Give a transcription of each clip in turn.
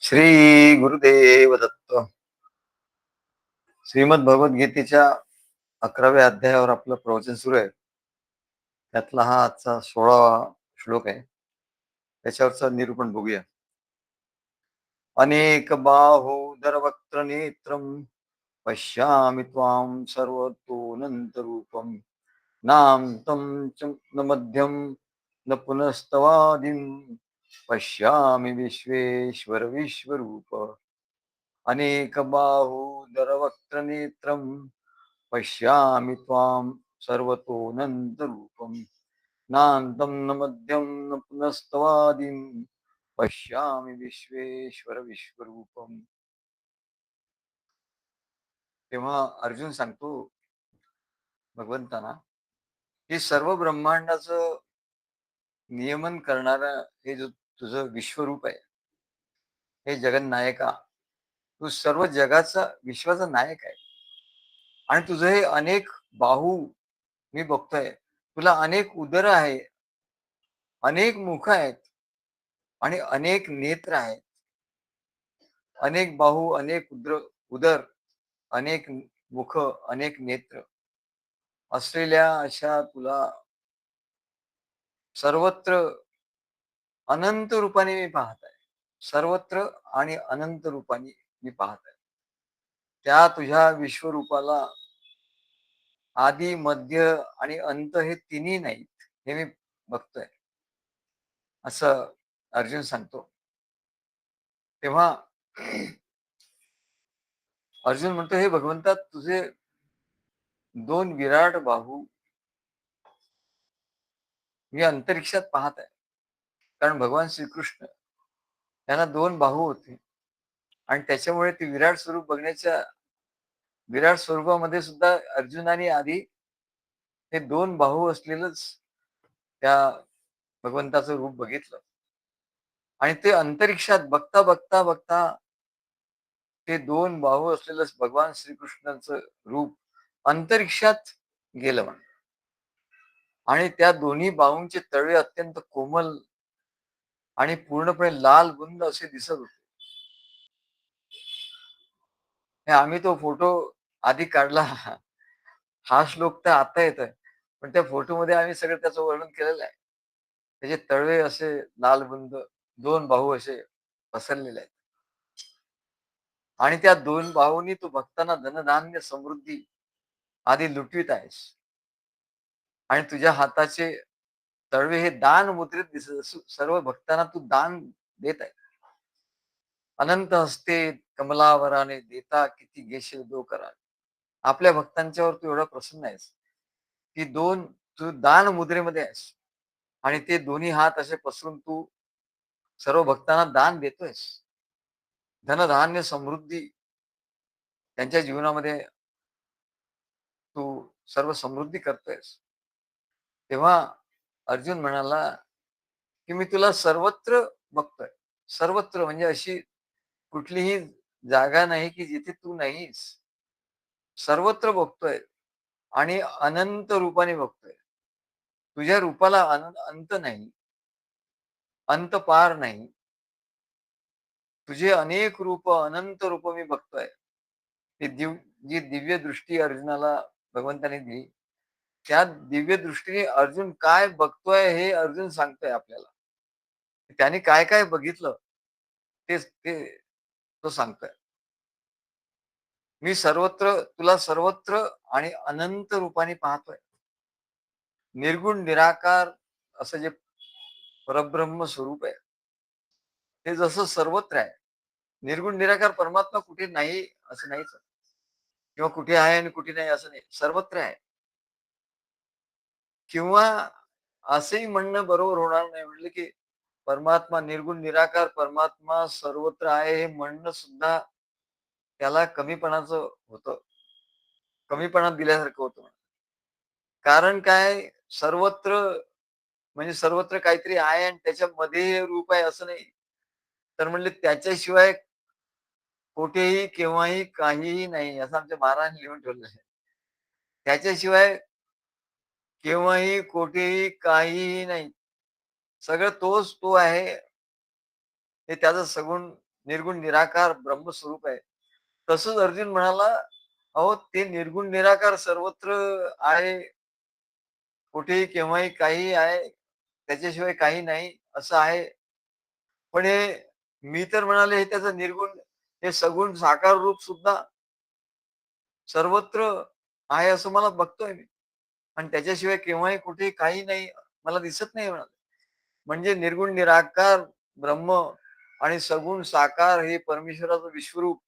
श्री गुरुदेव दत्त. श्रीमद भगवद्गीतेच्या 11व्या अध्यायावर आपलं प्रवचन सुरू आहे. त्यातला हा आजचा 16वा श्लोक आहे. त्याच्यावरचं निरूपण बघूया. अनेक बाहुदर वक्त्र नेत्रम पश्यामि त्वां सर्वतोऽनन्तरूपं नान्तं च न मध्यं न पुनस्तवादिं पश्यामि विश्वेश्वर विश्वरूप. अनेक बाहुदर वक्त्र नेत्रम पश्यामि त्वां सर्वतोऽनन्तरूपं नान्तं न मध्यं न पुनस्तवादिं पश्यामि विश्वेश्वर विश्वरूपम. तेव्हा अर्जुन सांगतो भगवंताना हे सर्व ब्रह्मांडाचं नियमन करणारा हे जो तुझं विश्वरूप आहे, हे जगन्नायका, तू सर्व जगाचा विश्वाचा नायक आहे. आणि तुझं हे अनेक बाहू मी बघतोय, तुला अनेक उदर आहे, अनेक मुख आहेत आणि अनेक नेत्र आहेत. अनेक बाहू, अनेक उदर, अनेक मुख, अनेक नेत्र असलेल्या अशा तुला सर्वत्र अनंत रूपाने मी पाहत आहे. सर्वत्र आणि अनंत रूपाने मी पाहत आहे. त्या तुझ्या विश्वरूपाला आदी, मध्य आणि अंत हे तिन्ही नाहीत, हे मी बघतोय, असं अर्जुन सांगतो. तेव्हा अर्जुन म्हणतो, हे भगवंता, तुझे दोन विराट बाहू मी अंतरिक्षात पाहत आहे. कारण भगवान श्रीकृष्ण यांना दोन बाहू होते आणि त्याच्यामुळे ते विराट स्वरूप बघण्याच्या विराट स्वरूपामध्ये सुद्धा अर्जुनाने आधी हे दोन बाहू असलेलंच त्या भगवंताचं रूप बघितलं. आणि ते अंतरिक्षात बघता बघता बघता ते दोन बाहू असलेलं भगवान श्रीकृष्णाचं रूप अंतरिक्षात गेलं म्हण. आणि त्या दोन्ही बाहूंचे तळवे अत्यंत कोमल आणि पूर्णपणे लाल बुंद असे दिसत होते. आम्ही तो फोटो आधी काढला. हा श्लोक तर आता येत आहे, पण त्या फोटोमध्ये आम्ही सगळं त्याचं वर्णन केलेलं आहे. त्याचे तळवे असे लालबुंद, दोन बाहू असे पसरलेले आहेत. आणि त्या दोन बाहूंनी तू भक्तांना धनधान्य समृद्धी आधी लुटवीत आहेस. आणि तुझ्या हाताचे तळवे हे दान मुद्रित दिसत असू सर्व भक्तांना तू दान देत आहे. अनंत हस्ते कमलावराने देता किती घेशील दो करा. आपल्या भक्तांच्यावर तू एवढा प्रसन्न आहेस की तू दान मुद्रेमध्ये आहेस आणि ते दोन्ही हात असे पसरून तू सर्व भक्तांना दान देतोयस. धनधान्य समृद्धी त्यांच्या जीवनामध्ये तू सर्व समृद्धी करतोयस. तेव्हा अर्जुन म्हणाला की मी तुला सर्वत्र बघतोय. सर्वत्र म्हणजे अशी कुठलीही जागा नाही की जिथे तू नाहीस. सर्वत्र बघतोय आणि अनंत रूपाने बघतोय. तुझ्या रूपाला अंत नाही, अंत पार नाही. तुझे अनेक रूप, अनंत रूप मी बघतोय. जी दिव्य दृष्टी अर्जुनाला भगवंताने दिली, त्या दिव्य दृष्टीने अर्जुन काय बघतोय हे अर्जुन सांगतोय आपल्याला. त्याने काय काय बघितलं ते तो सांगतोय. मी तुला सर्वत्र आणि अनंत रूपाने पाहतोय. निर्गुण निराकार असं जे परब्रह्म स्वरूप आहे ते जसं सर्वत्र आहे. निर्गुण निराकार परमात्मा कुठे नाही असं नाहीच, किंवा कुठे आहे आणि कुठे नाही असं नाही, सर्वत्र आहे. किंवा असंही म्हणणं बरोबर होणार नाही म्हणलं की परमात्मा निर्गुण निराकार परमात्मा सर्वत्र आहे हे म्हणणं सुद्धा त्याला कमीपणाचं होतं, कमीपणा दिल्यासारखं होतं. कारण काय, सर्वत्र म्हणजे सर्वत्र काहीतरी आहे आणि त्याच्यामध्ये रूप आहे असं नाही. तर म्हणले त्याच्याशिवाय कुठेही केव्हाही काहीही नाही असं आमच्या महाराजांनी लिहून ठेवलेलं आहे. त्याच्याशिवाय केव्हाही कुठेही काहीही नाही. सगळं तोच तो आहे. हे त्याचं सगुण, निर्गुण, निराकार ब्रह्मस्वरूप आहे. तसंच अर्जुन म्हणाला, "अहो, ते निर्गुण निराकार सर्वत्र आहे. कुठेही केव्हाही काहीही आहे. त्याच्याशिवाय काही नाही असं आहे. पण हे मी तर म्हणाले हे त्याचं निर्गुण, हे सगुण साकार रूप सुद्धा सर्वत्र आहे असं मला बघतोय मी. आणि त्याच्याशिवाय केव्हाही कुठेही काही नाही मला दिसत नाही म्हणाले. म्हणजे निर्गुण निराकार ब्रह्म आणि सगुण साकार हे परमेश्वराचं विश्वरूप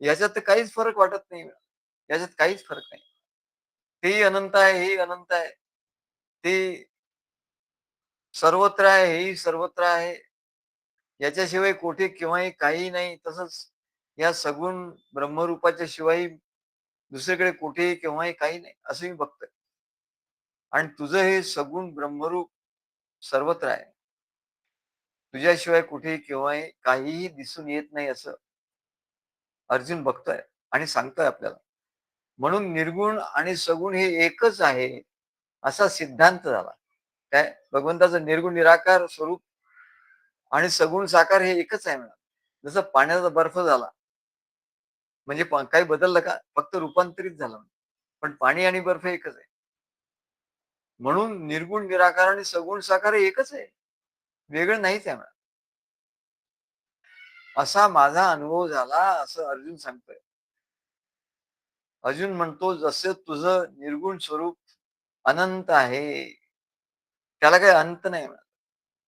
याच्यात तर काहीच फरक वाटत नाही. याच्यात काहीच फरक नाही. तेही अनंत आहे, हेही अनंत आहे. ते सर्वत्र आहे, हेही सर्वत्र आहे. याच्याशिवाय कुठे केव्हाही काहीही नाही. तसंच या सगुण ब्रह्मरूपाच्या शिवाय दुसरीकडे कुठेही केव्हाही काही नाही, असं मी बघतोय. आणि तुझं हे सगुण ब्रह्मरूप सर्वत्र आहे. तुझ्याशिवाय कुठेही केव्हाही काहीही दिसून येत नाही असं अर्जुन बघतोय आणि सांगतोय आपल्याला. म्हणून निर्गुण आणि सगुण हे एकच आहे, असा सिद्धांत झाला. काय भगवंताचं निर्गुण निराकार स्वरूप आणि सगुण साकार हे एकच आहे म्हणा. जसं पाण्याचा बर्फ झाला, म्हणजे काही बदललं का? फक्त रूपांतरित झालं. पण पाणी आणि बर्फ एकच आहे. म्हणून निर्गुण निराकार आणि सगुण साकार हे एकच आहे. वेगळं नाहीच आहे म्हणा. असा माझा अनुभव झाला असं अर्जुन सांगतोय. अर्जुन म्हणतो जसं तुझं निर्गुण स्वरूप अनंत आहे. त्याला काही अंत नाही म्हणा.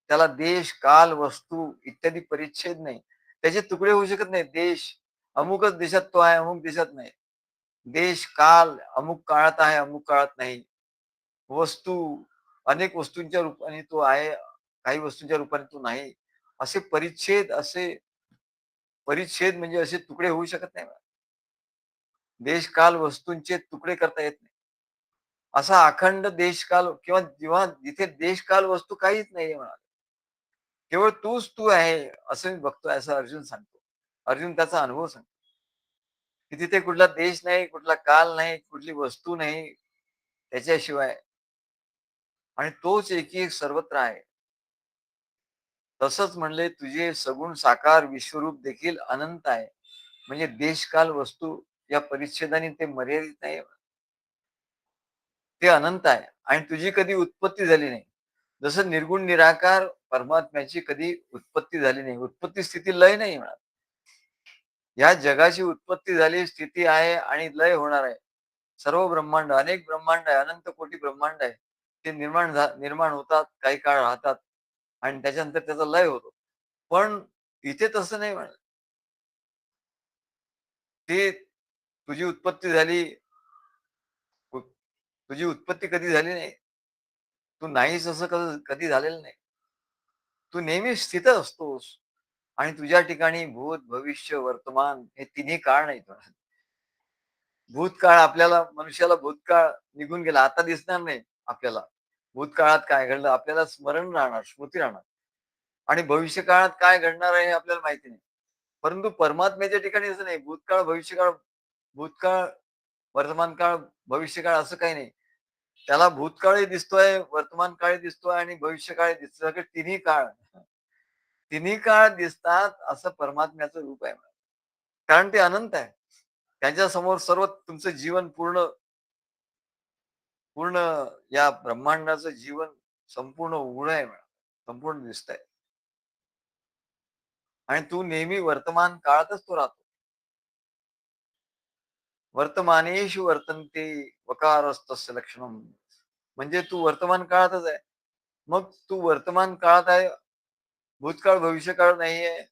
त्याला देश, काल, वस्तू इत्यादी परिच्छेद नाही. त्याचे तुकडे होऊ शकत नाही. देश, अमुकच देशात तो आहे, अमुक देशात नाही. देश, काल, अमुक काळात आहे, अमुक काळात नाही. वस्तू, अनेक वस्तूंच्या रूपाने तो आहे, काही वस्तूंच्या रूपाने तो नाही. असे परिच्छेद, असे परिच्छेद म्हणजे असे तुकडे होऊ शकत नाही. देश, काल, वस्तूंचे तुकडे करता येत नाही. असा अखंड देशकाल किंवा जेव्हा जिथे देशकाल वस्तू काहीच नाहीये म्हणा. केवळ तूच तू आहे असं मी बघतोय असं अर्जुन सांगतो. अर्जुन त्याचा अनुभव सांगतो, की तिथे कुठला देश नाही, कुठला काल नाही, कुठली वस्तू नाही त्याच्याशिवाय आणि तोच एकी एक सर्वत्र आहे. तसंच म्हणले तुझे सगुण साकार विश्वरूप देखील अनंत आहे. म्हणजे देशकाल वस्तू या परिच्छेदाने ते मर्यादित नाही. ते अनंत आहे आणि तुझी कधी उत्पत्ती झाली नाही. जसं निर्गुण निराकार परमात्म्याची कधी उत्पत्ती झाली नाही. उत्पत्ती स्थिती लय नाही म्हणा. या जगाची उत्पत्ती झाली, स्थिती आहे आणि लय होणार आहे. सर्व ब्रह्मांड, अनेक ब्रह्मांड आहे, अनंत कोटी ब्रह्मांड आहे. ते निर्माण होतात, काही काळ राहतात आणि त्याच्यानंतर त्याचा लय होतो. पण इथे तसं नाही म्हणत. ते तुझी उत्पत्ती झाली, तुझी उत्पत्ती कधी झाली नाही. तू नाहीस असं कधी झालेलं नाही. तू नेहमी स्थित असतोस आणि तुझ्या ठिकाणी भूत, भविष्य, वर्तमान हे तिन्ही काळ नाहीत. भूतकाळ आपल्याला मनुष्याला भूतकाळ निघून गेला. आता दिसणार नाही आपल्याला. भूतकाळात काय घडलं आपल्याला स्मरण राहणार, स्मृती राहणार आणि भविष्यकाळात काय घडणार आहे हे आपल्याला माहिती नाही. परंतु परमात्म्याच्या ठिकाणी असं नाही. भूतकाळ, भविष्यकाळ, भूतकाळ, वर्तमान काळ, भविष्यकाळ असं काही नाही. त्याला भूतकाळही दिसतोय, वर्तमान काळही दिसतोय आणि भविष्यकाळही दिसतोय. सगळे तिन्ही काळ, तिन्ही काळ दिसतात असं परमात्म्याचं रूप आहे. कारण ते अनंत आहे. त्यांच्या समोर सर्व तुमचं जीवन पूर्ण पूर्ण या ब्रह्मांडाचं जीवन संपूर्ण उघडं आहे म्हणा. संपूर्ण दिसतंय आणि तू नेहमी वर्तमान काळातच तो राहतो. वर्तमानेषु वर्तन्ते वकारस्तस्य लक्षणम. म्हणजे तू वर्तमान काळातच आहे. मग तू वर्तमान काळात आहे, भूतकाळ, भविष्यकाळ नाहीये,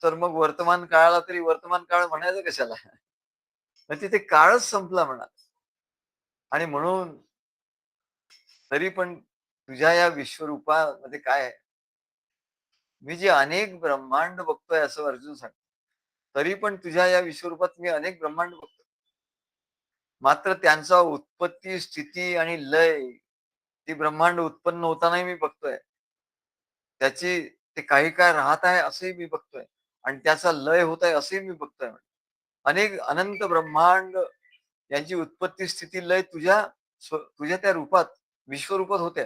तर मग वर्तमान काळाला तरी वर्तमान काळ म्हणायचं कशाला? मग तिथे काळच संपला म्हणा. आणि म्हणून तरी पण तुझ्या या विश्वरूपामध्ये काय आहे? मी जे अनेक ब्रह्मांड बघतोय असं अर्जुन सांगतो. तरी पण तुझ्या या विश्वरूपात मी अनेक ब्रह्मांड बघतो. मात्र त्यांचा उत्पत्ती, स्थिती आणि लय, ती ब्रह्मांड उत्पन्न होतानाही मी बघतोय. त्याची ते काही काळ राहत आहे असंही मी बघतोय आणि त्याचा लय होत आहे असंही मी बघतोय. अनेक अनंत ब्रह्मांड यांची उत्पत्ती, स्थिती, लय तुझ्या तुझ्या त्या रूपात, विश्वरूपात होते.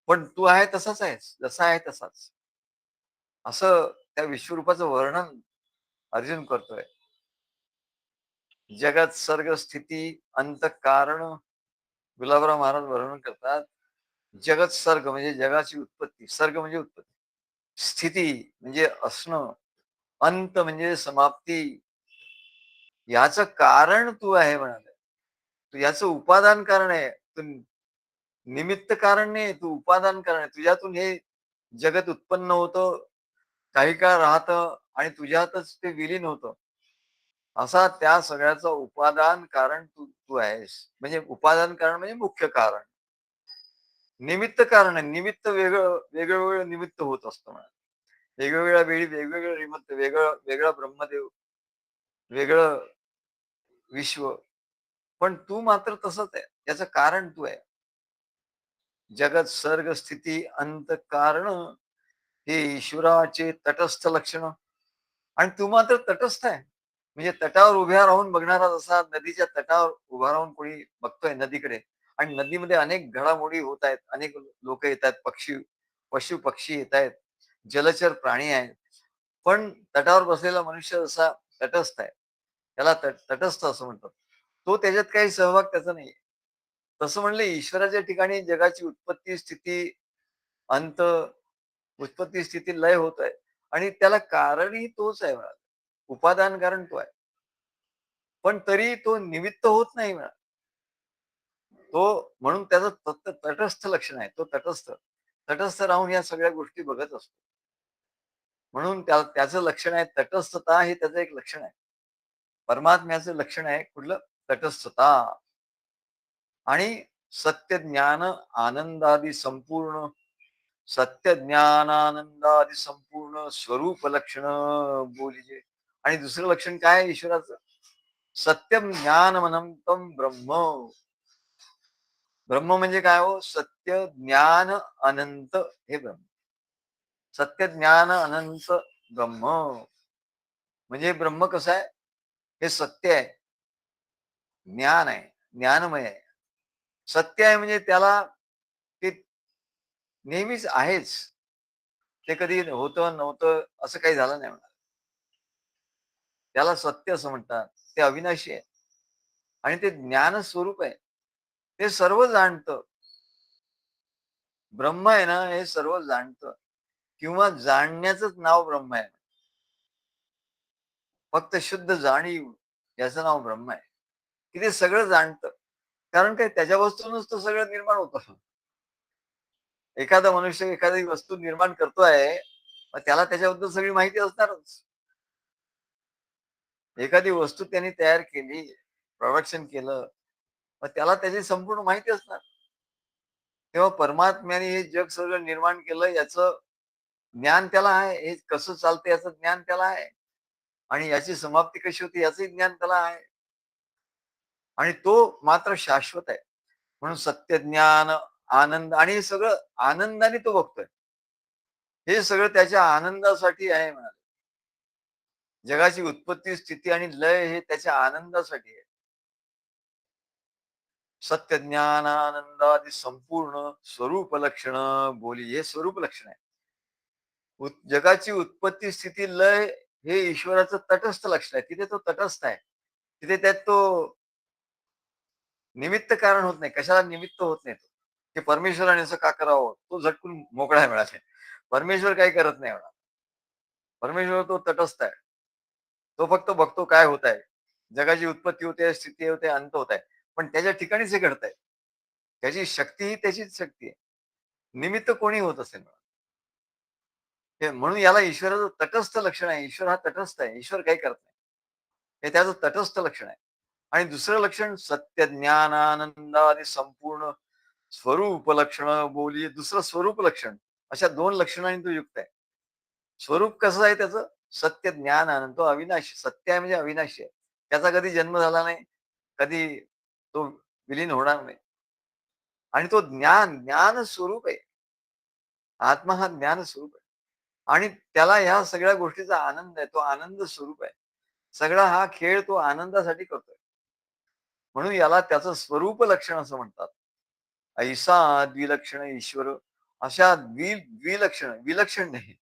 पण तू आहे तसाच आहेस, जसा आहे तसाच. असं त्या विश्वरूपाचं वर्णन अर्जुन करतोय. जगत सर्ग स्थिती अंत कारण गुलाबराव महाराज वर्णन करतात. जगत सर्ग म्हणजे जगाची उत्पत्ती, सर्ग म्हणजे उत्पत्ती, स्थिती म्हणजे असणं, अंत म्हणजे समाप्ती. याचं कारण तू आहे म्हणाले. तू याचं उपादान कारण आहे. तू निमित्त कारण नाही, तू उपादान कारण आहे. तुझ्यातून हे जगत उत्पन्न होतं, काही काळ राहतं आणि तुझ्यातच ते विलीन होतं. असा त्या सगळ्याचं उपादान कारण तू तू आहेस. म्हणजे उपादान कारण म्हणजे मुख्य कारण. निमित्त कारण आहे. निमित्त वेगळं वेगवेगळं निमित्त होत असतं म्हणा. वेगवेगळ्या वेळी वेगवेगळं निमित्त, वेगळा ब्रह्मदेव, वेगळं विश्व. पण तू मात्र तसंच आहे. त्याचं कारण तू आहे. जगत सर्ग स्थिती अंत कारण हे ईश्वराचे तटस्थ लक्षण आणि तू मात्र तटस्थ आहे. म्हणजे तटावर उभ्या राहून बघणारा जसा नदीच्या तटावर उभा राहून कोणी बघतोय नदीकडे आणि नदीमध्ये अनेक घडामोडी होत आहेत, अनेक लोक येत आहेत, पशु पक्षी येत आहेत, जलचर प्राणी आहेत. पण तटावर बसलेला मनुष्य जसा तटस्थ आहे, त्याला तटस्थ असं म्हणतात. तो त्याच्यात काही सहभाग त्याचा नाही. तसं म्हणलं ईश्वराच्या ठिकाणी जगाची उत्पत्ती स्थिती अंत, उत्पत्ती स्थिती लय होत आहे आणि त्याला कारणही तोच आहे म्हणा. उपादान कारण तो आहे. पण तरी तो निमित्त होत नाही म्हणा. तो म्हणून त्याचं तटस्थ लक्षण आहे. तो तटस्थ. तटस्थ राहून या सगळ्या गोष्टी बघत असतो. म्हणून त्याचं लक्षण आहे तटस्थता हे त्याचं एक लक्षण आहे. परमात्म्याचं लक्षण आहे कुठलं? तटस्थता आणि सत्य ज्ञान आनंदादी संपूर्ण सत्य ज्ञानानंदादी संपूर्ण स्वरूप लक्षण बोलिजे. आणि दुसरं लक्षण काय आहे ईश्वराचं? सत्यम ज्ञानमनंतम ब्रह्म. ब्रह्म म्हणजे काय हो? सत्य ज्ञान अनंत हे ब्रह्म. सत्य ज्ञान अनंत ब्रह्म. म्हणजे ब्रह्म कसं आहे? हे सत्य आहे, ज्ञान आहे, ज्ञानमय आहे. सत्य आहे म्हणजे त्याला ते नेहमीच आहेच. ते कधी होतं नव्हतं असं काही झालं नाही म्हणा. त्याला सत्य असं म्हणतात. ते अविनाशी आहे आणि ते ज्ञान स्वरूप आहे. ते सर्व जाणतं. ब्रह्म आहे ना, हे सर्व जाणतं किंवा जाणण्याचंच नाव ब्रह्म आहे. फक्त शुद्ध जाणीव याचं नाव ब्रह्म आहे. की ते सगळं जाणतं. कारण काय त्याच्या वस्तूनच तर सगळं निर्माण होतं. एखादा मनुष्य एखादी वस्तू निर्माण करतोय, मग त्याला त्याच्याबद्दल सगळी माहिती असणारच. एखादी वस्तू त्यांनी तयार केली, प्रोडक्शन केलं, मग त्याला त्याची संपूर्ण माहिती असणार. तेव्हा परमात्म्याने हे जग सगळं निर्माण केलं याचं ज्ञान त्याला आहे. हे कसं चालतं याचं ज्ञान त्याला आहे. आणि याची समाप्ती कशी होती याचंही ज्ञान त्याला आहे. आणि तो मात्र शाश्वत आहे. म्हणून सत्य, ज्ञान, आनंद आणि हे सगळं आनंदाने तो बघतोय. हे सगळं त्याच्या आनंदासाठी आहे म्हणाले. जगाची उत्पत्ती, स्थिती आणि लय हे त्याच्या आनंदासाठी आहे. सत्य, ज्ञान, आनंदादी संपूर्ण स्वरूप लक्षण बोली हे स्वरूप लक्षण आहे. जगाची उत्पत्ती, स्थिती, लय हे ईश्वराचं तटस्थ लक्षण आहे. तिथे तो तटस्थ आहे. तिथे त्यात तो निमित्त कारण होत नाही. कशाला निमित्त होत नाही तो. की परमेश्वराने असं का करावं? तो झटकून मोकळा आहे मिळाले. परमेश्वर काही करत नाही म्हणा. परमेश्वर तो तटस्थ आहे. तो फक्त बघतो काय होत आहे. जगाची उत्पत्ती होते, स्थिती होते, अंत होत आहे. पण त्याच्या ठिकाणीच हे घडतंय. त्याची शक्ती ही त्याचीच शक्ती आहे. निमित्त कोणी होत असेल म्हणा. हे म्हणून याला ईश्वराचं तटस्थ लक्षण आहे. ईश्वर हा तटस्थ आहे. ईश्वर काही करत नाही. हे त्याचं तटस्थ लक्षण आहे. आणि दुसरं लक्षण सत्य, ज्ञान, आनंदादी संपूर्ण स्वरूप लक्षण बोली दुसरं स्वरूप लक्षण. अशा 2 लक्षणांनी तो युक्त आहे. स्वरूप कसं आहे त्याचं? सत्य, ज्ञान, आनंद. तो अविनाशी. सत्य आहे म्हणजे अविनाशी आहे. त्याचा कधी जन्म झाला नाही. कधी तो विलीन होणार नाही. आणि तो ज्ञान स्वरूप आहे. आत्मा हा ज्ञान स्वरूप आहे. आणि त्याला ह्या सगळ्या गोष्टीचा आनंद आहे. तो आनंद स्वरूप आहे. सगळा हा खेळ तो आनंदासाठी करतोय. म्हणून याला त्याचं स्वरूप लक्षण असं म्हणतात. ऐसा द्विलक्षण ईश्वर अशा द्विलक्षण, विलक्षण नाही,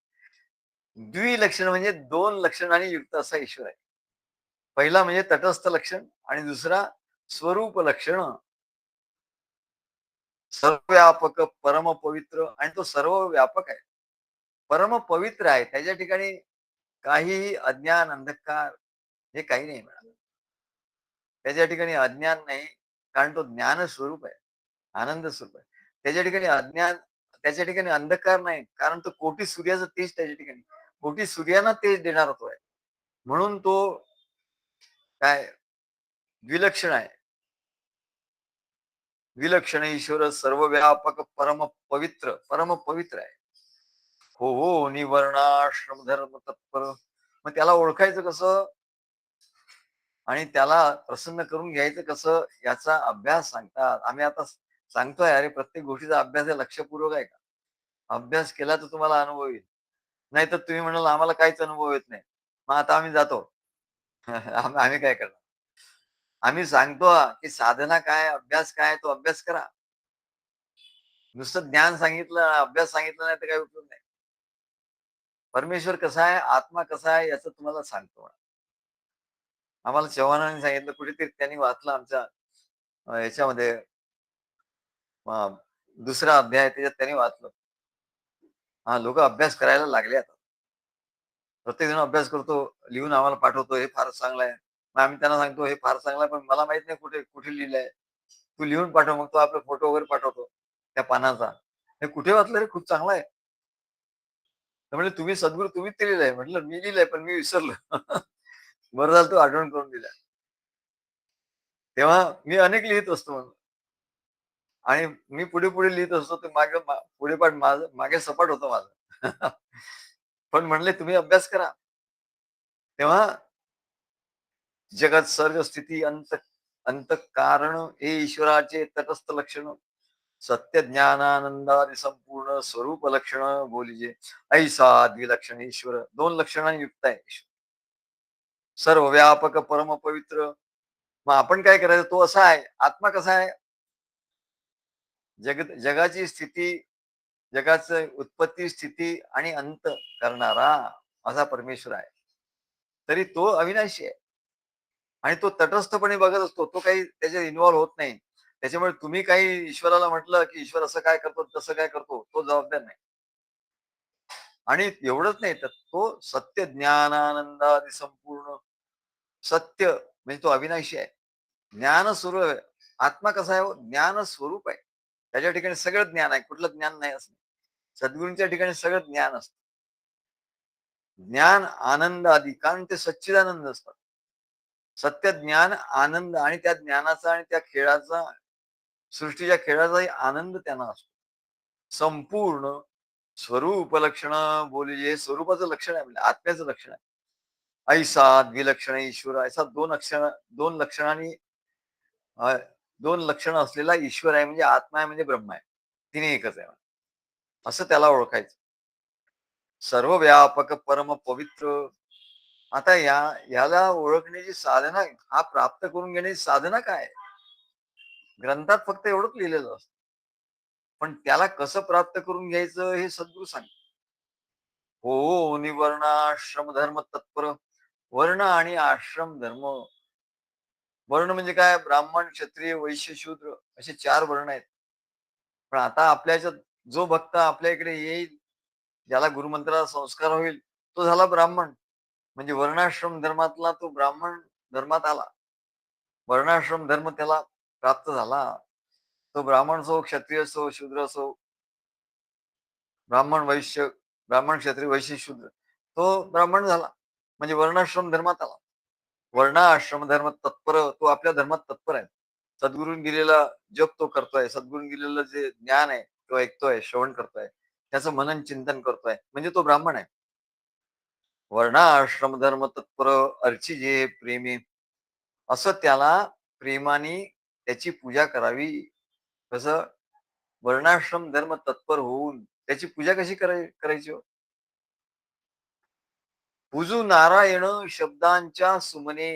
द्विलक्षण म्हणजे 2 लक्षणांनी युक्त असा ईश्वर आहे. पहिला म्हणजे तटस्थ लक्षण आणि दुसरा स्वरूप लक्षण. सर्वव्यापक, परमपवित्र आणि तो सर्व व्यापक आहे. परमपवित्र आहे. त्याच्या ठिकाणी काहीही अज्ञान, अंधकार हे काही नाही मिळालं. त्याच्या ठिकाणी अज्ञान नाही, कारण तो ज्ञान स्वरूप आहे, आनंद स्वरूप आहे. त्याच्या ठिकाणी अज्ञान, त्याच्या ठिकाणी अंधकार नाही, कारण तो कोटी सूर्याचं तेज त्याच्या ठिकाणी. कोटी सूर्यांना तेज देणारा तो आहे. म्हणून तो काय विलक्षण आहे. विलक्षण ईश्वर सर्वव्यापक परम पवित्र आहे. हो निवर्णाश्रम धर्म तत्पर. मग त्याला ओळखायचं कसं आणि त्याला प्रसन्न करून घ्यायचं कसं, याचा अभ्यास सांगतात. आम्ही आता सांगतोय, अरे प्रत्येक गोष्टीचा अभ्यास आहे, लक्षपूर्वक आहे का? अभ्यास केला तर तुम्हाला अनुभव येईल. नाहीतर तुम्ही म्हणाल आम्हाला काहीच अनुभव येत नाही. मग आता आम्ही जातो. आम्ही काय करणार? आम्ही सांगतो की साधना काय, अभ्यास काय, तो अभ्यास करा. नुसतं ज्ञान सांगितलं, अभ्यास सांगितला नाही तर काही उपयोग नाही. परमेश्वर कसा आहे, आत्मा कसा आहे याचं तुम्हाला सांगतो. आम्हाला चव्हाणांनी सांगितलं, कुठेतरी त्यांनी वाचलं आमच्या याच्यामध्ये दुसरा अध्याय त्याच्यात त्यांनी वाचलं. हा, लोक अभ्यास करायला लागले आता. प्रत्येक जण अभ्यास करतो, लिहून आम्हाला पाठवतो, हे फार चांगलं आहे. मग आम्ही त्यांना सांगतो हे फार चांगलं आहे, पण मला माहित नाही कुठे कुठे लिहिलंय. तू लिहून पाठव. मग तो आपला फोटो वगैरे पाठवतो त्या पानाचा. हे कुठे वाचलं रे, खूप चांगलं आहे. तर म्हणजे तुम्ही सद्गुरू तुम्हीच ते लिहिलंय. म्हटलं मी लिहिलंय पण मी विसरलो. बरं झालं तू आठवण करून दिल्या. तेव्हा मी अनेक लिहित असतो म्हणून. आणि मी पुढे पुढे लिहित असतो, ते मागे पुढे पाठ माझं मागे सपाट होतं माझं. पण म्हणले तुम्ही अभ्यास करा. तेव्हा जगत सर्ग स्थिती अंत अंत कारण हे ईश्वराचे तटस्थ लक्षण. सत्य ज्ञानानंदादी संपूर्ण स्वरूप लक्षण बोलिजे. ऐसा द्विलक्षण ईश्वर, 2 लक्षणांनी युक्त आहे ईश्वर. सर्व व्यापक, परम पवित्र. मग आपण काय करायचं? तो असा आहे. आत्मा कसा आहे? जगाची स्थिती, जगाचं उत्पत्ती, स्थिती आणि अंत करणारा असा परमेश्वर आहे. तरी तो अविनाशी आहे आणि तो तटस्थपणे बघत असतो. तो काही त्याच्यात इन्व्हॉल्व होत नाही. त्याच्यामुळे तुम्ही काही ईश्वराला म्हटलं, की ईश्वर असं काय करतो, तसं काय करतो, तो जबाबदार नाही. आणि एवढंच नाही, तर तो सत्य ज्ञानानंदादी संपूर्ण सत्य म्हणजे तो अविनाशी आहे. ज्ञान स्वरूप आहे. आत्मा कसा आहे हो? ज्ञान स्वरूप आहे. त्याच्या ठिकाणी सगळं ज्ञान आहे. कुठलं ज्ञान नाही असं. सद्गुरूंच्या ठिकाणी सगळं ज्ञान असतं. ज्ञान, आनंद आदी, कारण ते सच्चिदानंद असतात. सत्य, ज्ञान, आनंद आणि त्या ज्ञानाचा आणि त्या खेळाचा, सृष्टीच्या खेळाचाही आनंद त्यांना असतो. संपूर्ण स्वरूप लक्षण बोलिये. स्वरूपाचं लक्षण आहे, म्हणजे आत्म्याचं लक्षण आहे. ऐसा द्विलक्षण ईश्वर, ऐसा 2 लक्षणांनी 2 लक्षणं असलेला ईश्वर आहे, म्हणजे आत्मा आहे, म्हणजे ब्रह्म आहे. तिन्ही एकच आहे. असं त्याला ओळखायचं. सर्व व्यापक, परम पवित्र. आता याला ओळखण्याची साधना, हा प्राप्त करून घेण्याची साधना काय आहे? ग्रंथात फक्त एवढंच लिहिलेलं असतं. पण त्याला कसं प्राप्त करून घ्यायचं हे सद्गुरू सांगतात. हो निवर्णाश्रम धर्म तत्पर. वर्ण आणि आश्रम धर्म. वर्ण म्हणजे काय? ब्राह्मण, क्षत्रिय, वैश्य, शूद्र असे 4 वर्ण आहेत. पण आता आपल्या ह्याच्यात जो भक्त आपल्या इकडे येईल, ज्याला गुरुमंत्राचा संस्कार होईल, तो झाला ब्राह्मण. म्हणजे वर्णाश्रम धर्मातला तो ब्राह्मण धर्मात आला. वर्णाश्रम धर्म त्याला प्राप्त झाला. तो ब्राह्मण असो, क्षत्रिय असो, शूद्र असो, ब्राह्मण, वैश्य, ब्राह्मण, क्षत्रिय, वैश्य, शूद्र. तो ब्राह्मण झाला. म्हणजे वर्णाश्रम धर्मात आला. वर्ण आश्रम धर्म तत्पर, तो आपल्या धर्मात तत्पर आहे. सद्गुरून दिलेला जप तो करतोय. सद्गुरून दिलेलं जे ज्ञान आहे तो ऐकतोय, श्रवण करतोय. त्याचं मनन चिंतन करतोय. म्हणजे तो ब्राह्मण आहे. वर्ण आश्रम धर्म तत्पर अर्चिजे प्रेमी. असं त्याला प्रेमाने त्याची पूजा करावी. कसं? वर्णाश्रम धर्म तत्पर होऊन त्याची पूजा कशी करायची हो? पूजू नारायण शब्दांच्या सुमने.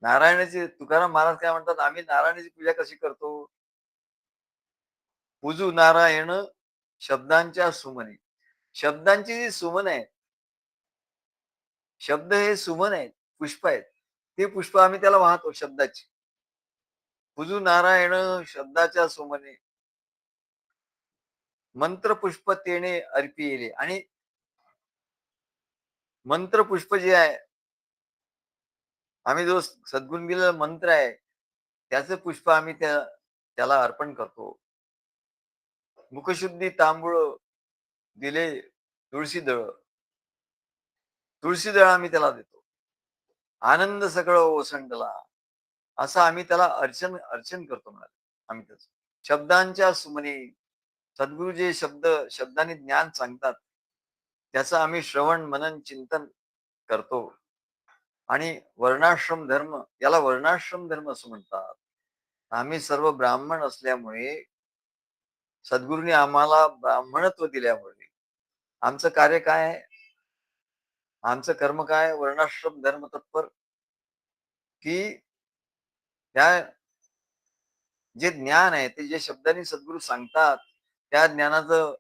नारायणाची तुकाराम महाराज काय म्हणतात, आम्ही नारायणाची पूजा कशी करतो? पूजू नारायण शब्दांच्या सुमने. शब्दांची जी सुमन आहे, शब्द हे सुमन आहेत, पुष्प आहेत. ते पुष्प आम्ही त्याला वाहतो शब्दाची. पूजू नारायण शब्दाच्या सुमने, मंत्रपुष्प तेणे अर्पिले. आणि मंत्रपुष्प जे आहे, आम्ही जो सद्गुण दिलेला मंत्र आहे, त्याचं पुष्प आम्ही त्याला अर्पण करतो. मुखशुद्धी तांबूळ दिले तुळशी दळ. तुळशी दळ आम्ही त्याला देतो. आनंद सगळं ओसंडला. असं आम्ही त्याला अर्चन अर्चन करतो म्हणाले आम्ही त्याचं. शब्दांच्या सुमने, सद्गुरू जे शब्दांनी ज्ञान सांगतात, त्याचं आम्ही श्रवण, मनन, चिंतन करतो. आणि वर्णाश्रम धर्म, याला वर्णाश्रम धर्म असं म्हणतात. आम्ही सर्व ब्राह्मण असल्यामुळे, सद्गुरूंनी आम्हाला ब्राह्मणत्व दिल्यामुळे आमचं कार्य काय आहे? आमचं कर्म काय? वर्णाश्रम धर्म तत्पर, की त्या जे ज्ञान आहे, ते जे शब्दांनी सद्गुरू सांगतात, त्या ज्ञानाचं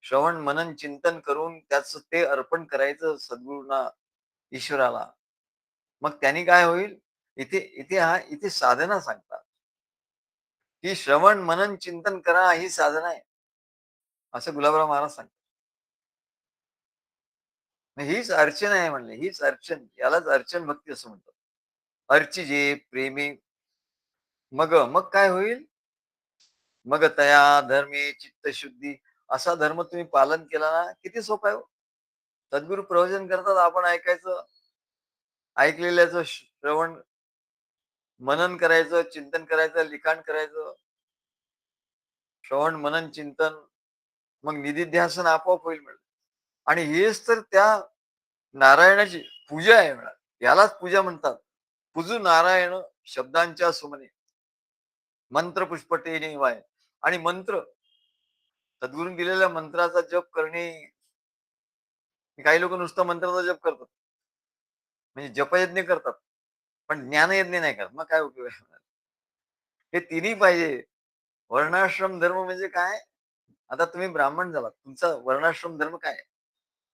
श्रवण, मनन, चिंतन करून त्याचं ते अर्पण करायचं सद्गुरूंना, ईश्वराला. मग त्यांनी काय होईल? इथे इथे साधना सांगतात, की श्रवण, मनन, चिंतन करा, ही साधना आहे. असं गुलाबराव महाराज सांगतात. मग हीच अर्चना आहे म्हणले, हीच अर्चन. यालाच अर्चन भक्ती असं म्हणतात. अर्चिजे प्रेमी. मग काय होईल? मग तया धर्मे चित्तशुद्धी. असा धर्म तुम्ही पालन केला ना, किती सोपं आहे हो. सद्गुरू प्रवचन करतात, आपण ऐकायचं, ऐकलेल्याचं श्रवण, मनन करायचं, चिंतन करायचं, लिखाण करायचं. श्रवण, मनन, चिंतन, मग निधिध्यासन आपोआप होईल म्हणलं. आणि हेच तर त्या नारायणाची पूजा आहे म्हणा. यालाच पूजा म्हणतात. पूजू नारायण शब्दांच्या सुमने, मंत्र पुष्पटे वाय. आणि मंत्र, सद्गुरूंनी दिलेल्या मंत्राचा जप करणे. काही लोक नुसतं मंत्राचा जप करतात, म्हणजे जपयज्ञ करतात, पण ज्ञानयज्ञ नाही करत. मग काय उपयोग आहे? हे तिन्ही पाहिजे. वर्णाश्रम धर्म म्हणजे काय? आता तुम्ही ब्राह्मण झालात, तुमचा वर्णाश्रम धर्म काय आहे?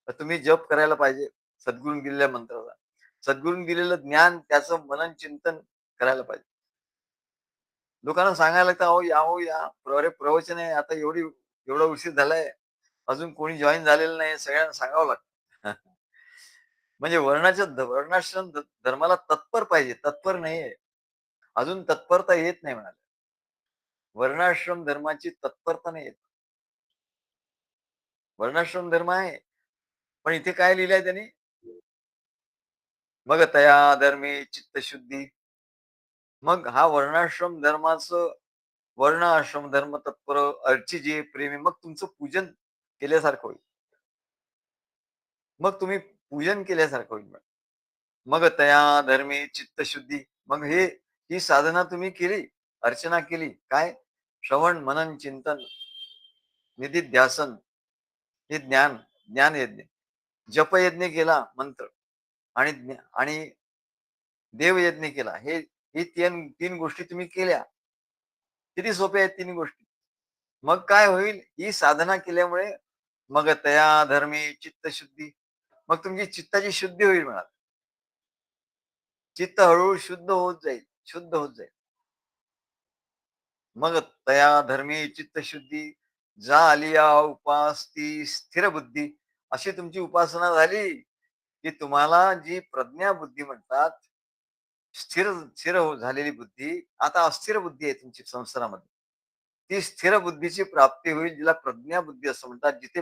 तर तुम्ही जप करायला पाहिजे सद्गुरूंनी दिलेल्या मंत्राचा. सद्गुरूंनी दिलेलं ज्ञान, त्याचं मनन चिंतन करायला पाहिजे. लोकांना सांगायला लागतं, अहो या, हो या, अरे प्रवचन आहे, आता एवढा उशीर झालाय, अजून कोणी जॉईन झालेलं नाही, सगळ्यांना सांगावं लागतं. म्हणजे वर्णाश्रम धर्माला तत्पर पाहिजे, तत्पर नाहीये. अजून तत्परता येत नाही म्हणाले. वर्णाश्रम धर्माची तत्परता नाही येत. वर्णाश्रम धर्म आहे, पण इथे काय लिहिलंय त्यांनी? मग तया धर्मे चित्तशुद्धी. मग हा वर्णाश्रम धर्माचं, वर्ण आश्रम धर्म तत्पर अर्ची जे प्रेमी, मग तुमचं पूजन केल्यासारखं होईल. मग तुम्ही पूजन केल्यासारखं होईल. मग तया धर्मे चित्तशुद्धी. मग ही साधना तुम्ही केली, अर्चना केली. काय? श्रवण, मनन, चिंतन, निधिध्यासन, हे ज्ञान यज्ञ. जपयज्ञ केला मंत्र, आणि आणि देवयज्ञ केला. ही तीन तीन गोष्टी तुम्ही केल्या. किती सोप्या आहेत तिन्ही गोष्टी. मग काय होईल? ही साधना केल्यामुळे मग तया धर्मे चित्तशुद्धी. मग तुमची चित्ताची शुद्धी होईल म्हणा. चित्त हळूहळू शुद्ध होत जाईल. मग तया धर्मी चित्तशुद्धी, जा आलिया उपास ती स्थिर बुद्धी. अशी तुमची उपासना झाली, की तुम्हाला जी प्रज्ञा बुद्धी म्हणतात, स्थिर स्थिर झालेली बुद्धी, आता अस्थिर बुद्धी आहे तुमची संसारामध्ये. ती स्थिर बुद्धीची प्राप्ती होईल, जिला प्रज्ञा बुद्धी असं म्हणतात, जिथे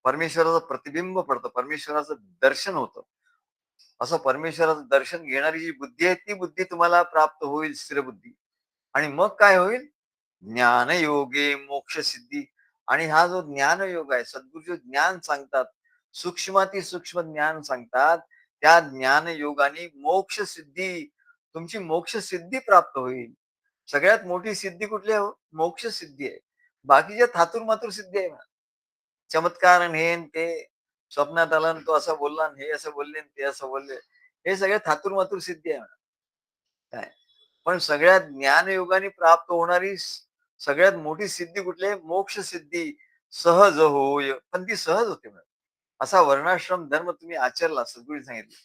परमेश्वराचं प्रतिबिंब पडतं, परमेश्वराचं दर्शन होतं. असं परमेश्वराचं दर्शन घेणारी जी बुद्धी आहे, ती बुद्धी तुम्हाला प्राप्त होईल, स्थिर बुद्धी. आणि मग काय होईल? ज्ञानयोगे मोक्ष सिद्धी. आणि हा जो ज्ञानयोग आहे, सद्गुरू जो ज्ञान सांगतात, सूक्ष्म ज्ञान सांगतात, त्या ज्ञानयोगाने मोक्ष सिद्धी, तुमची मोक्ष सिद्धी प्राप्त होईल. सगळ्यात मोठी सिद्धी कुठली आहे हो? मोक्ष सिद्धी आहे. बाकीच्या थातूर मातूर सिद्धी आहे. चमत्कार आणि हे आणि ते, स्वप्नात आला आणि तो असा बोलला आणि हे असं बोलले आणि ते असं बोलले, हे सगळे थातूर मातूर सिद्धी आहे. काय पण सगळ्यात ज्ञानयोगाने प्राप्त होणारी सगळ्यात मोठी सिद्धी कुठली आहे? मोक्ष सिद्धी. सहज होय. पण ती सहज होते म्हणे. असा वर्णाश्रम धर्म तुम्ही आचरला, सद्गुरूंनी सांगितले,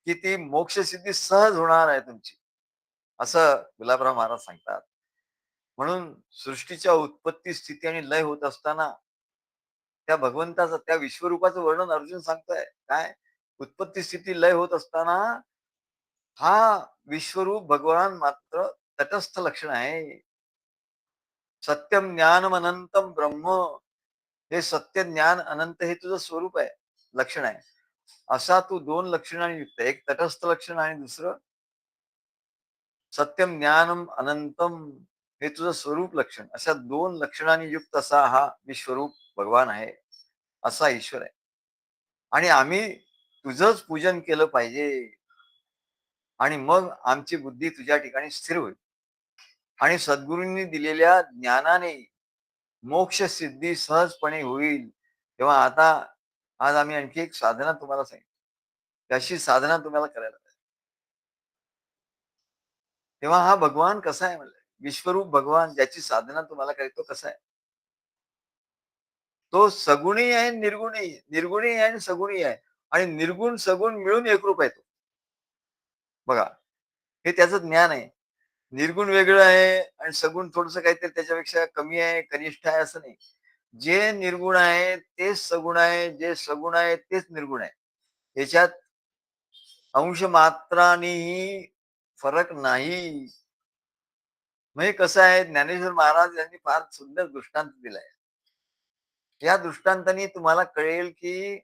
की ती मोक्ष सिद्धी सहज होणार आहे तुमची. असं गुलाबराव महाराज सांगतात. म्हणून सृष्टीच्या उत्पत्ती, स्थिती आणि लय होत असताना त्या भगवंताचं, त्या विश्वरूपाचं वर्णन अर्जुन सांगतोय. काय? उत्पत्ती, स्थिती, लय होत असताना हा विश्वरूप भगवान मात्र तटस्थ लक्षण आहे. सत्यम ज्ञानम अनंतम ब्रह्म. हे सत्य ज्ञान अनंत हे तुझं स्वरूप आहे, लक्षण आहे. असा तू दोन लक्षणांनी युक्त आहे. एक तटस्थ लक्षण आणि दुसरं सत्यम ज्ञानम अनंतम हे तुझं स्वरूप लक्षण. अशा दोन लक्षणांनी युक्त असा हा विश्वरूप भगवान आहे. असा ईश्वर आहे. आणि आम्ही तुझंच पूजन केलं पाहिजे आणि मग आमची बुद्धी तुझ्या ठिकाणी स्थिर होईल. आणि सद्गुरूंनी दिलेल्या ज्ञानाने मोक्ष सिद्धी सहजपणे होईल. तेव्हा आता आज आम्ही आणखी एक साधना तुम्हाला सांगितली. त्याची साधना तुम्हाला करायला पाहिजे. तेव्हा हा भगवान कसा आहे म्हणलं? विश्वरूप भगवान ज्याची साधना तुम्हाला करायची तो कसा आहे? तो सगुणी आहे, निर्गुणी. निर्गुणी आहे आणि सगुणी आहे. आणि निर्गुण, सगुण मिळून एकरूप आहे तो. बघा, हे त्याचं ज्ञान आहे. निर्गुण वेगळं आहे आणि सगुण थोडंसं काहीतरी त्याच्यापेक्षा कमी आहे, कनिष्ठ आहे असं नाही. जे निर्गुण आहे तेच सगुण आहे, जे सगुण आहे तेच निर्गुण आहे. याच्यात अंश मात्रानेही फरक नाही. म्हणजे कसं आहे, ज्ञानेश्वर महाराज यांनी फार सुंदर दृष्टांत दिलाय. या दृष्टांताने तुम्हाला कळेल की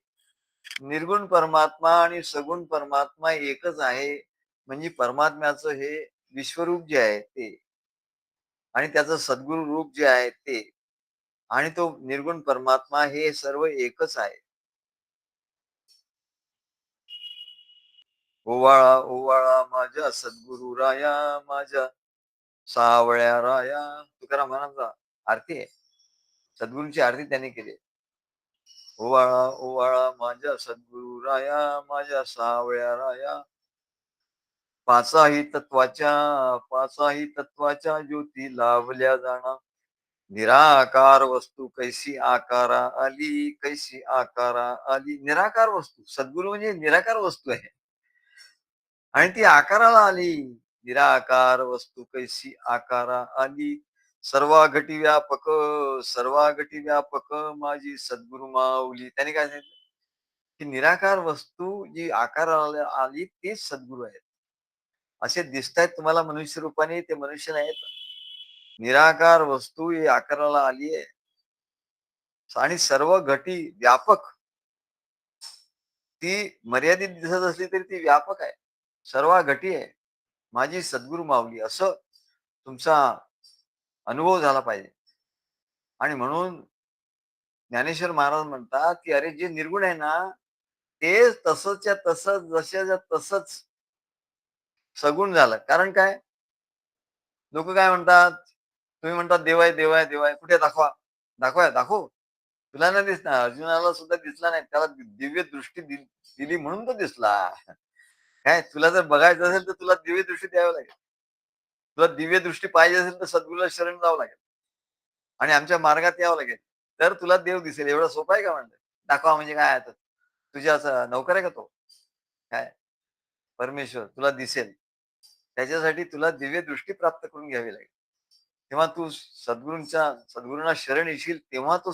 निर्गुण परमात्मा आणि सगुण परमात्मा एकच आहे. म्हणजे परमात्म्याचं हे विश्वरूप जे आहे ते आणि त्याचं सद्गुरु रूप जे आहे ते आणि तो निर्गुण परमात्मा हे सर्व एकच आहे. ओवाळा ओवाळा माझ्या सद्गुरु राया, माझ्या सावळ्या राया. तुकाराम महाराजांचा आरती आहे. सद्गुरूंची आरती त्यांनी केली. ओवाळा ओवाळा माझ्या सद्गुरु राया, माझ्या सावळ्या राया. पाचाही तत्वाच्या ज्योती लावल्या जाणार. निराकार वस्तू कैसी आकारा आली, कैसी आकारा आली. निराकार वस्तू सद्गुरू म्हणजे निराकार वस्तू आहे आणि ती आकाराला आली. निराकार वस्तू कैसी आकारा आली. सर्वा घटी व्यापक माझी सद्गुरु माऊली. त्याने काय सांगितलं की निराकार वस्तू जी आकाराला आली तीच सद्गुरू आहेत. असे दिसतायत तुम्हाला मनुष्य रूपाने, ते मनुष्य नाहीत. निराकार वस्तू ही आकाराला आली आहे आणि सर्व घटी व्यापक. ती मर्यादित दिसत असली तरी ती व्यापक आहे. सर्व घटी आहे. माझी सद्गुरु माऊली असं तुमचा अनुभव झाला पाहिजे. आणि म्हणून ज्ञानेश्वर महाराज म्हणतात, की अरे जे निर्गुण आहे ना, ते तसंच्या तसंच, जशाच्या तसंच सगुण झालं. कारण काय? लोक काय म्हणतात? तुम्ही म्हणतात देव आहे, देव आहे, देव आहे. कुठे दाखवा? दाखव. तुला नाही दिसणार. अर्जुनाला सुद्धा दिसला नाही. त्याला दिव्य दृष्टी दिली म्हणून तो दिसला. काय तुला जर बघायचं असेल तर तुला दिव्य दृष्टी द्यावी लागेल. तुला दिव्य दृष्टी पाहिजे असेल तर सद्गुरूला शरण जावं लागेल आणि आमच्या मार्गात यावं लागेल. तर तुला देव दिसेल. एवढं सोपं आहे का म्हणलं? दाखवा म्हणजे काय आता? तुझ्या नोकर आहे का तो? काय? परमेश्वर तुला दिसेल. त्याच्यासाठी तुला दिव्य दृष्टी प्राप्त करून घ्यावी लागेल. तेव्हा तू सद्गुरूंना शरण येशील तेव्हा तो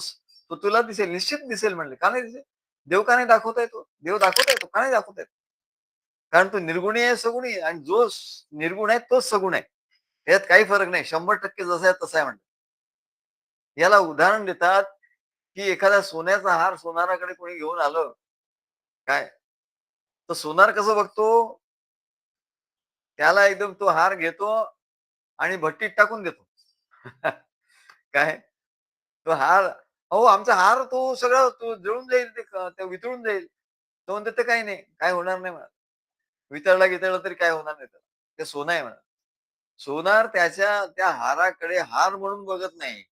तुला दिसेल, निश्चित दिसेल म्हणले. का नाही दिसेल? देव का नाही दाखवता येतो? देव दाखवता येतो. का नाही दाखवता येत? कारण तो निर्गुणी आहे, सगुणी आहे आणि जो निर्गुण आहे तोच सगुण आहे. यात काही फरक नाही. 100% जसा आहे तसा आहे म्हणतात. याला उदाहरण देतात, की एखादा सोन्याचा हार सोनाराकडे कोणी घेऊन आलं, काय? तर सोनार कसं बघतो? त्याला एकदम तो हार घेतो आणि भट्टीत टाकून देतो. काय? तो हार, अहो आमचा हार तो सगळं तो जळून जाईल, ते वितळून जाईल. तो म्हणतो ते काही नाही, काय होणार नाही म्हणा. वितळला तरी काय होणार नाही त्याला. ते सोनं आहे म्हणा. सोनार त्याच्या त्या हाराकडे हार म्हणून बघत नाही.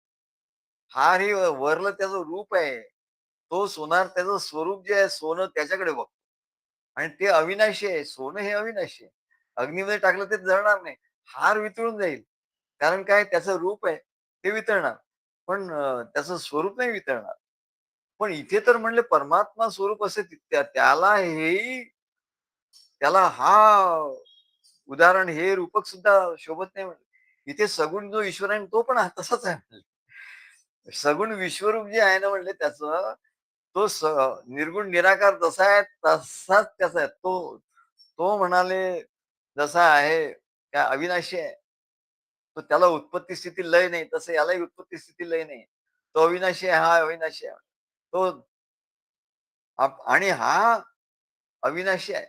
हार हे वरलं त्याचं रूप आहे. तो सोनार त्याचं स्वरूप जे आहे सोनं त्याच्याकडे बघतो आणि ते अविनाशी आहे. सोनं हे अविनाशी आहे. अग्नीमध्ये टाकलं ते जळणार नाही. हार वितळून जाईल. कारण काय त्याचं रूप आहे, ते वितळणार. पण त्याचं स्वरूप नाही वितळणार. पण इथे तर म्हणले परमात्मा स्वरूप असे त्याला हेही त्याला उदाहरण हे रूपक सुद्धा शोभत नाही म्हणले. इथे सगुण जो ईश्वर आहे तो पण तसाच आहे म्हणले. सगुण विश्वरूप जे आहे ना म्हणले त्याचं, तो निर्गुण निराकार जसा आहे तसाच त्याचा आहे. तो तो म्हणाले जसा आहे त्या अविनाशी आहे. तो त्याला उत्पत्ती स्थिती लय नाही, तसं यालाही उत्पत्ती स्थिती लय नाही. तो अविनाशी आहे, हा अविनाशी आहे. तो आणि हा अविनाशी आहे.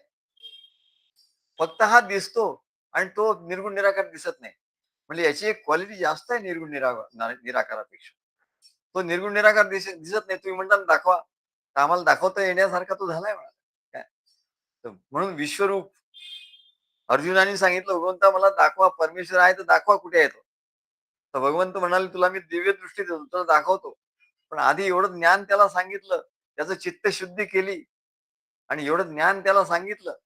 फक्त हा दिसतो आणि तो निर्गुण निराकार दिसत नाही. म्हणजे याची एक क्वालिटी जास्त आहे निर्गुण निराकारापेक्षा. तो निर्गुण निराकार दिसत नाही. तुम्ही म्हणता ना दाखवा. तर आम्हाला दाखवता येण्यासारखा तो झालाय म्हणा. काय? तर म्हणून विश्वरूप अर्जुनाने सांगितलं, "भगवंता मला दाखवा. परमेश्वर आहे तर दाखवा कुठे आहे तो?" तर भगवंत म्हणाले, "तुला मी दिव्य दृष्टी देतो, तुला दाखवतो." पण आधी एवढं ज्ञान त्याला सांगितलं, त्याचं चित्तशुद्धी केली आणि एवढं ज्ञान त्याला सांगितलं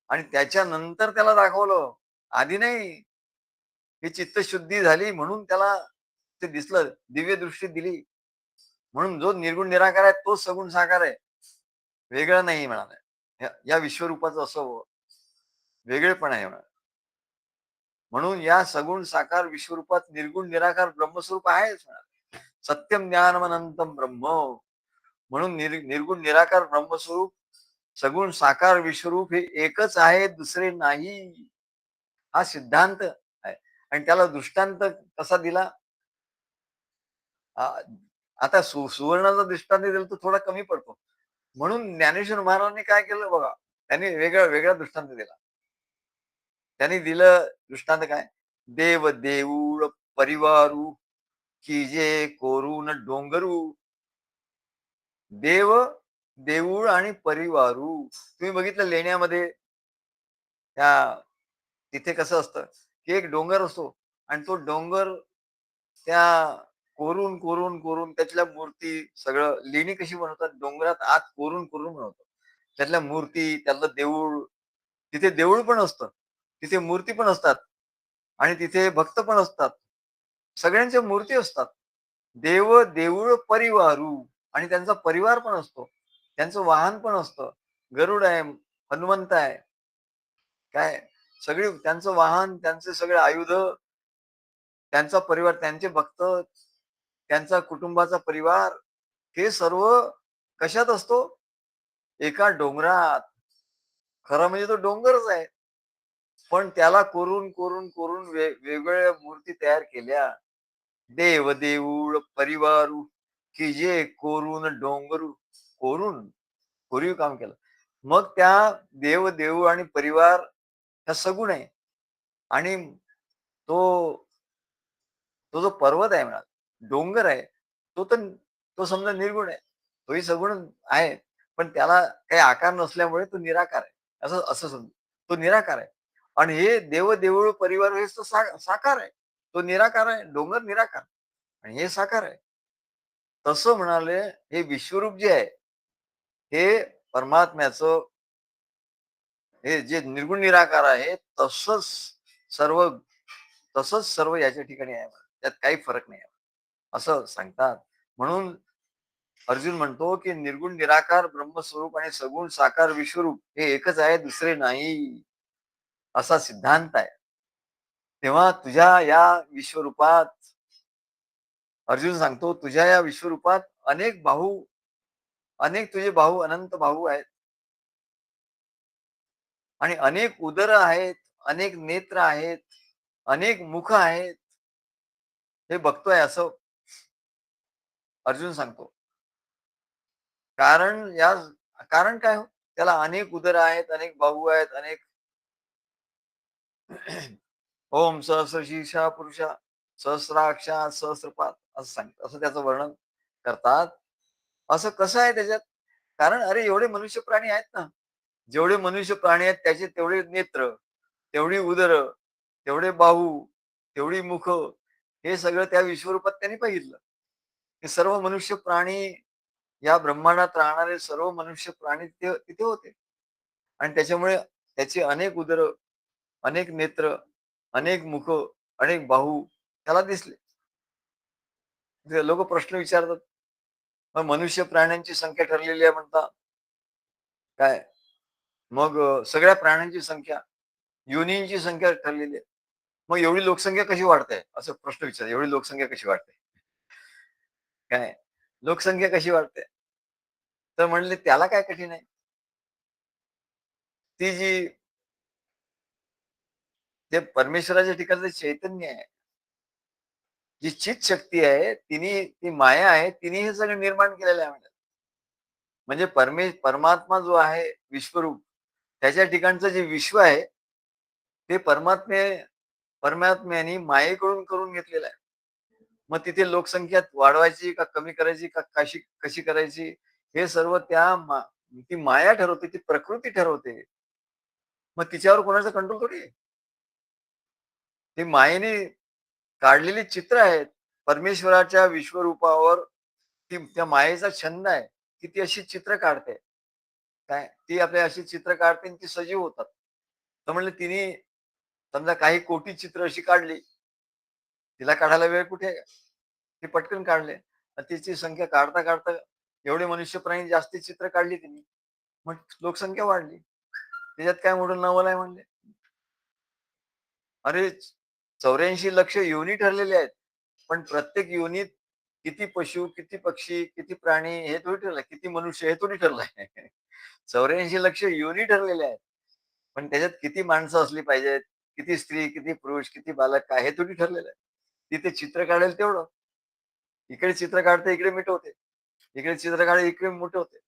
आणि त्याच्यानंतर त्याला दाखवलं. आधी नाही. ही चित्तशुद्धी झाली म्हणून त्याला ते दिसलं, दिव्य दृष्टी दिली. म्हणून जो निर्गुण निराकार आहे तोच सगुण साकार आहे. वेगळं नाही म्हणाला. या या विश्वरूपाचं असं वेगळेपण आहे म्हणा. म्हणून या सगुण साकार विश्वरूपात निर्गुण निराकार ब्रह्मस्वरूप आहेच म्हणा. सत्यम ज्ञानमनंतम ब्रह्म. म्हणून निर्गुण निराकार ब्रह्मस्वरूप सगुण साकार विश्वरूप हे एकच आहे, दुसरे नाही. हा सिद्धांत आहे. आणि त्याला दृष्टांत कसा दिला? आ, आता सुवर्णाचा दृष्टांत दिला तर थोडा कमी पडतो. म्हणून ज्ञानेश्वर महाराजांनी काय केलं बघा, त्यांनी वेगळा वेगळा दृष्टांत दिला. त्यांनी दिलं दृष्टांत काय? देव देऊळ परिवारू की जे कोरून डोंगरू. देव, देऊळ आणि परिवारू. तुम्ही बघितलं लेण्यामध्ये त्या तिथे कसं असतं, की एक डोंगर असतो आणि तो डोंगर त्या कोरून त्यातल्या मूर्ती सगळं लेणी कशी बनवतात, डोंगरात आत कोरून बनवतात. त्यातल्या मूर्ती, त्यातलं देऊळ, तिथे देऊळ पण असतं. तिथे मूर्ती पण असतात आणि तिथे भक्त पण असतात. सगळ्यांच्या मूर्ती असतात. देव, देऊळ, परिवारू आणि त्यांचा परिवार पण असतो. त्यांचं वाहन पण असतं. गरुड आहे, हनुमंत आहे. काय सगळी त्यांचं वाहन, त्यांचे सगळे आयुध, त्यांचा परिवार, त्यांचे भक्त, त्यांचा कुटुंबाचा परिवार हे सर्व कशात असतो? एका डोंगरात. खरं म्हणजे तो डोंगरच आहे. पण त्याला कोरून वेगवेगळ्या मूर्ती तयार केल्या. देव देऊळ परिवारू की जे कोरून डोंगरू. कोरून कोरीव काम केलं. मग त्या देव देऊळ आणि परिवार ह्या सगुण आहे. आणि तो तो जो पर्वत आहे म्हणा, डोंगर आहे, तो तर तो समजा निर्गुण आहे. तोही सगुण आहे. पण त्याला काही आकार नसल्यामुळे तो निराकार आहे. असं असं समजू. तो निराकार आहे. आणि हे देव देऊळ परिवार हे तर साकार आहे. तो निराकार आहे. डोंगर निराकार आणि हे साकार आहे. तसं म्हणाले हे विश्वरूप जे आहे, हे परमात्म्याचं हे जे निर्गुण निराकार आहे तसंच सर्व तसंच सर्व याच्या ठिकाणी आहे. त्यात काही फरक नाही आहे. असं सांगतात. म्हणून अर्जुन म्हणतो, की निर्गुण निराकार ब्रह्मस्वरूप आणि सगुण साकार विश्वरूप हे एकच आहे, दुसरे नाही. असा सिद्धांत आहे. तेव्हा तुझ्या या विश्वरूपात अर्जुन सांगतो, तुझ्या या विश्वरूपात अनेक तुझे भाऊ, अनंत भाऊ आहेत आणि अनेक उदर आहेत, अनेक नेत्र आहेत, अनेक मुख आहेत. हे बघतोय असं अर्जुन सांगतो. कारण या कारण काय हो? त्याला अनेक उदर आहेत, अनेक बाहू आहेत, अनेक ओम सहस्र शीर्षा पुरुषा सहस्राक्षा सहस्रपात असं सांगतात. असं त्याचं वर्णन करतात. असं कसं आहे त्याच्यात? कारण अरे एवढे मनुष्य प्राणी आहेत ना. जेवढे मनुष्य प्राणी आहेत त्याचे तेवढे नेत्र, तेवढी उदर, तेवढे बाहू, तेवढी मुख हे सगळं त्या विश्वरूपात त्यांनी बघितलं. हे सर्व मनुष्य प्राणी या ब्रह्मांडात राहणारे सर्व मनुष्य प्राणी तिथे तिथे होते. आणि त्याच्यामुळे त्याची अनेक उदर, अनेक नेत्र अनेक मुख, अनेक बाहू त्याला दिसले. लोकं प्रश्न विचारतात. मग मनुष्य प्राण्यांची संख्या ठरलेली आहे म्हणता. काय? मग सगळ्या प्राण्यांची संख्या, योनींची संख्या ठरलेली आहे. मग एवढी लोकसंख्या कशी वाढते? असं प्रश्न विचारला. एवढी लोकसंख्या कशी वाढते? काय? लोकसंख्या कशी वाढते? तर म्हणले त्याला काय कठीण आहे? ती जी ते परमेश्वराच्या ठिकाणचं चैतन्य आहे, जी चित शक्ती आहे, ती माया आहे, तिने हे सगळं निर्माण केलेलं आहे म्हणे. म्हणजे परमात्मा जो आहे विश्वरूप, त्याच्या ठिकाणचं जे विश्व आहे, ते परमात्म्याने मायेकडून करून घेतलेलं आहे. मग तिथे लोकसंख्या वाढवायची का कमी करायची का कशी कशी करायची, हे सर्व ती माया ठरवते, ती प्रकृती ठरवते. मग तिच्यावर कोणाचा कंट्रोल थोडी आहे. ती मायेने काढलेली चित्र आहेत. परमेश्वराच्या विश्वरूपावर त्या मायेचा छंद आहे, की ती अशी चित्र काढते. काय? ती आपल्या अशी चित्र काढते आणि ती सजीव होतात. तर म्हणलं तिने समजा काही कोटी चित्र अशी काढली. तिला काढायला वेळ कुठे आहे? ती पटकन काढले. आणि तिची संख्या काढता एवढे मनुष्य प्राणी जास्ती चित्र काढली तिने. मग लोकसंख्या वाढली. त्याच्यात काय मोठं नवल आहे म्हणले. अरे 84 लक्ष योनी ठरलेले आहेत. पण प्रत्येक योनीत किती पशु, किती पक्षी, किती प्राणी हे थोडी ठरलंय. किती मनुष्य हे थोडी ठरलंय. 84 लक्ष योनी ठरलेल्या आहेत. पण त्याच्यात किती माणसं असली पाहिजेत, किती स्त्री, किती पुरुष, किती बालक काय हे थोडी ठरलेलं आहे. तिथे चित्र काढेल तेवढं. इकडे चित्र काढते, इकडे मिटवते. इकडे चित्र काढते, इकडे मोठे होते.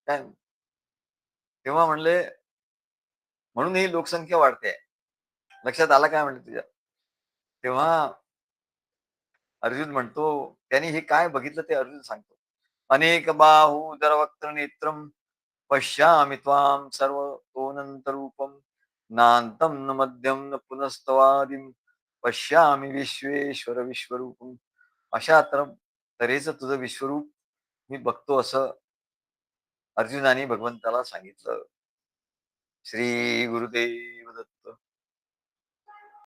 काय तेव्हा म्हणले म्हणून ही लोकसंख्या वाढते. लक्षात आलं काय म्हणले तुझ्या? तेव्हा अर्जुन म्हणतो, त्याने हे काय बघितलं ते अर्जुन सांगतो. अनेक बाहुदरवक्त्र नेत्रम पश्यामि त्वां सर्वतोऽनन्तरूपं नान्तं न मध्यं न पुनस्तवादिं पश्यामि विश्वेश्वर विश्वरूपम्. अशा तऱ्हेचं तुझं विश्वरूप मी बघतो असं अर्जुनाने भगवंताला सांगितलं. श्री गुरुदेव